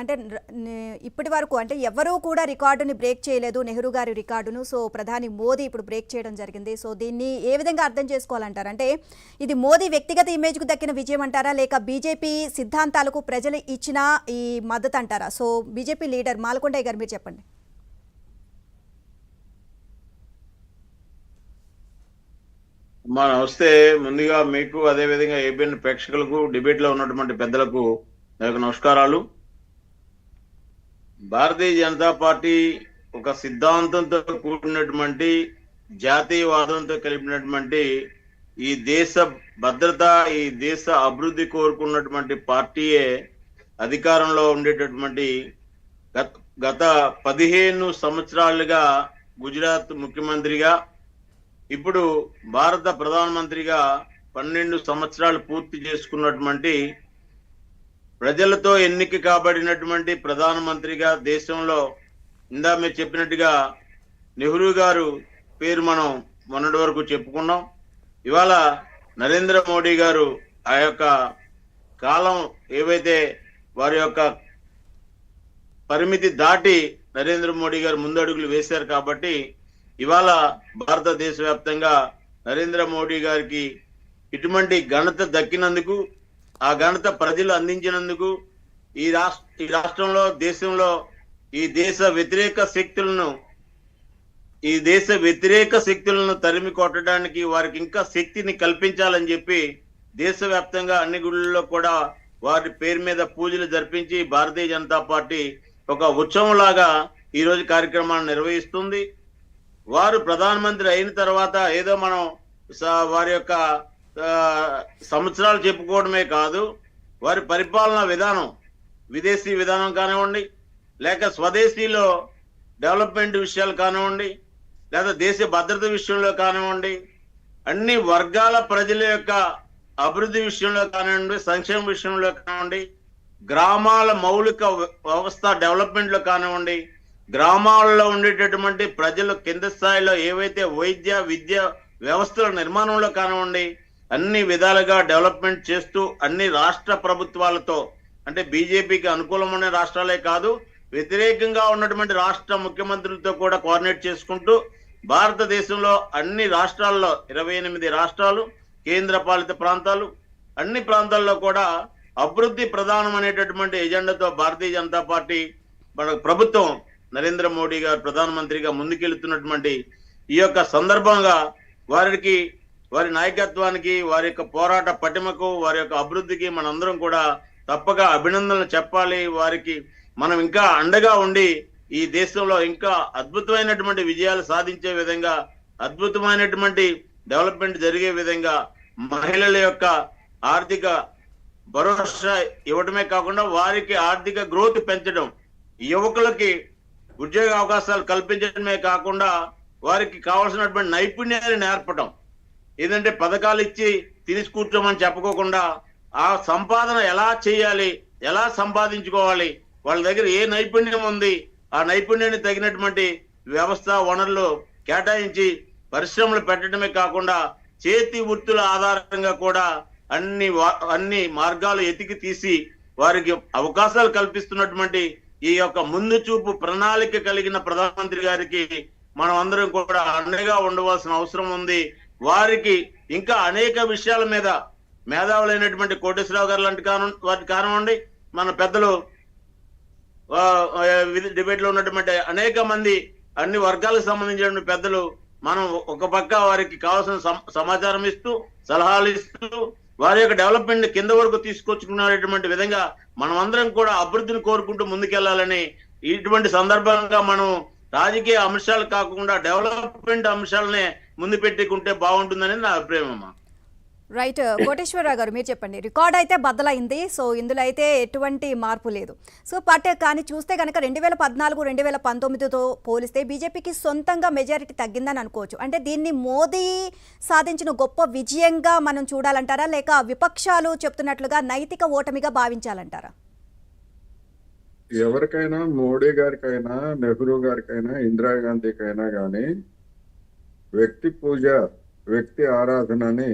అంటే ఇప్పటి వరకు అంటే ఎవరూ కూడా రికార్డుని బ్రేక్ చేయలేదు, నెహ్రూ గారి రికార్డును. సో ప్రధాని మోదీ ఇప్పుడు బ్రేక్ చేయడం జరిగింది. సో దీన్ని ఏ విధంగా అర్థం చేసుకోవాలంటారు? అంటే ఇది మోదీ వ్యక్తిగత ఇమేజ్కు దక్కిన విజయం అంటారా, లేక బీజేపీ సిద్ధాంతాలకు ప్రజలు ఇచ్చిన ఈ మద్దతు అంటారా? సో బీజేపీ లీడర్ మాల్కొండయ్య గారు మీరు చెప్పండి. వస్తే ముందుగా మీకు అదే విధంగా ఏబిఎన్ ప్రేక్షకులకు డిబేట్ లో ఉన్నటువంటి పెద్దలకు నమస్కారాలు. భారతీయ జనతా పార్టీ ఒక సిద్ధాంతంతో కూడినటువంటి జాతీయవాదంతో కలిపినటువంటి ఈ దేశ భద్రత, ఈ దేశ అభివృద్ధి కోరుకున్నటువంటి పార్టీయే అధికారంలో ఉండేటటువంటి గత 15 సంవత్సరాలుగా గుజరాత్ ముఖ్యమంత్రిగా, ఇప్పుడు భారత ప్రధానమంత్రిగా 12 సంవత్సరాలు పూర్తి చేసుకున్నటువంటి, ప్రజలతో ఎన్నిక కాబడినటువంటి ప్రధానమంత్రిగా దేశంలో ఇందా మీరు చెప్పినట్టుగా నెహ్రూ గారు పేరు మనం మొన్నటి వరకు చెప్పుకున్నాం. ఇవాళ నరేంద్ర మోడీ గారు ఆ యొక్క కాలం ఏవైతే వారి యొక్క పరిమితి దాటి నరేంద్ర మోడీ గారు ముందడుగులు వేశారు కాబట్టి ఇవాళ భారతదేశ వ్యాప్తంగా నరేంద్ర మోడీ గారికి ఇటువంటి ఘనత దక్కినందుకు, ఆ ఘనత ప్రజలు అందించినందుకు ఈ రాష్ట్రంలో, దేశంలో ఈ దేశ వ్యతిరేక శక్తులను తరిమి కొట్టడానికి వారికి ఇంకా శక్తిని కల్పించాలని చెప్పి దేశవ్యాప్తంగా అన్ని గుళ్ళల్లో కూడా వారి పేరు మీద పూజలు జరిపించి భారతీయ జనతా పార్టీ ఒక ఉత్సవంలాగా ఈ రోజు కార్యక్రమాన్ని నిర్వహిస్తుంది. వారు ప్రధానమంత్రి అయిన తర్వాత ఏదో మనం వారి యొక్క సంవత్సరాలు చెప్పుకోవడమే కాదు, వారి పరిపాలనా విధానం, విదేశీ విధానం కానివ్వండి, లేక స్వదేశీలో డెవలప్మెంట్ విషయాలు కానివ్వండి, లేదా దేశ భద్రత విషయంలో కానివ్వండి, అన్ని వర్గాల ప్రజల యొక్క అభివృద్ధి విషయంలో కానివ్వండి, సంక్షేమ విషయంలో కానివ్వండి, గ్రామాల మౌలిక వ్యవస్థ డెవలప్మెంట్ లో కానివ్వండి, గ్రామాలలో ఉండేటటువంటి ప్రజలు కింద స్థాయిలో ఏవైతే వైద్య విద్య వ్యవస్థల నిర్మాణంలో కానివ్వండి, అన్ని విధాలుగా డెవలప్మెంట్ చేస్తూ అన్ని రాష్ట్ర ప్రభుత్వాలతో, అంటే బీజేపీకి అనుకూలమైన రాష్ట్రాలే కాదు, వ్యతిరేకంగా ఉన్నటువంటి రాష్ట్ర ముఖ్యమంత్రులతో కూడా కోఆర్డినేట్ చేసుకుంటూ భారతదేశంలో అన్ని రాష్ట్రాల్లో 28 రాష్ట్రాలు, కేంద్ర పాలిత ప్రాంతాలు, అన్ని ప్రాంతాల్లో కూడా అభివృద్ధి ప్రధానం అనేటటువంటి ఎజెండాతో భారతీయ జనతా పార్టీ ప్రభుత్వం నరేంద్ర మోడీ గారు ప్రధానమంత్రిగా ముందుకెళ్తున్నటువంటి ఈ యొక్క సందర్భంగా వారి నాయకత్వానికి, వారి యొక్క పోరాట పటిమకు, వారి యొక్క అభివృద్ధికి మనందరం కూడా తప్పక అభినందనలు చెప్పాలి. వారికి మనం ఇంకా అండగా ఉండి ఈ దేశంలో ఇంకా అద్భుతమైనటువంటి విజయాలు సాధించే విధంగా, అద్భుతమైనటువంటి డెవలప్మెంట్ జరిగే విధంగా, మహిళల యొక్క ఆర్థిక భరోసా ఇవ్వడమే కాకుండా వారికి ఆర్థిక గ్రోత్ పెంచడం, యువకులకి ఉద్యోగ అవకాశాలు కల్పించడమే కాకుండా వారికి కావాల్సినటువంటి నైపుణ్యాన్ని నేర్పడం. ఏదంటే పథకాలు ఇచ్చి తిరిగి కూర్చోమని చెప్పుకోకుండా ఆ సంపాదన ఎలా చేయాలి, ఎలా సంపాదించుకోవాలి, వాళ్ళ దగ్గర ఏ నైపుణ్యం ఉంది, ఆ నైపుణ్యాన్ని తగినటువంటి వ్యవస్థ వనరులు కేటాయించి పరిశ్రమలు పెట్టడమే కాకుండా చేతి వృత్తుల ఆధారంగా కూడా అన్ని మార్గాలు ఎతికి తీసి వారికి అవకాశాలు కల్పిస్తున్నటువంటి ఈ యొక్క ముందు చూపు ప్రణాళిక కలిగిన ప్రధానమంత్రి గారికి మనం అందరం కూడా అండగా ఉండవలసిన అవసరం ఉంది. వారికి ఇంకా అనేక విషయాల మీద మేధావులైనటువంటి కోటేశ్వరరావు గారు లాంటి వాటి కానివ్వండి, మన పెద్దలు డిబేట్ లో ఉన్నటువంటి అనేక మంది అన్ని వర్గాలకు సంబంధించిన పెద్దలు మనం ఒక పక్క వారికి కావాల్సిన సమాచారం ఇస్తూ, సలహాలు ఇస్తూ, వారి యొక్క డెవలప్మెంట్ కింద వరకు తీసుకొచ్చుకునేటువంటి విధంగా మనం అందరం కూడా అభివృద్ధిని కోరుకుంటూ ముందుకెళ్లాలని ఇటువంటి సందర్భంగా మనం రాజకీయ అంశాలు కాకుండా డెవలప్మెంట్ అంశాలనే ముందు పెట్టుకుంటే బాగుంటుందని నా అభిప్రాయం అమ్మా. రైట్ కోటేశ్వరరావు గారు మీరు చెప్పండి. రికార్డ్ అయితే బద్దలైంది, సో ఇందులో అయితే ఎటువంటి మార్పు లేదు. సో కానీ చూస్తే కనుక 2014, 2019తో పోలిస్తే బీజేపీకి సొంతంగా మెజారిటీ తగ్గిందని అనుకోవచ్చు. అంటే దీన్ని మోదీ సాధించిన గొప్ప విజయంగా మనం చూడాలంటారా, లేక విపక్షాలు చెప్తున్నట్లుగా నైతిక ఓటమిగా భావించాలంటారా? ఎవరికైనా, మోడీ గారికైనా, నెహ్రూ గారికైనా, ఇందిరాగాంధీకైనా కానీ వ్యక్తి పూజ, వ్యక్తి ఆరాధనని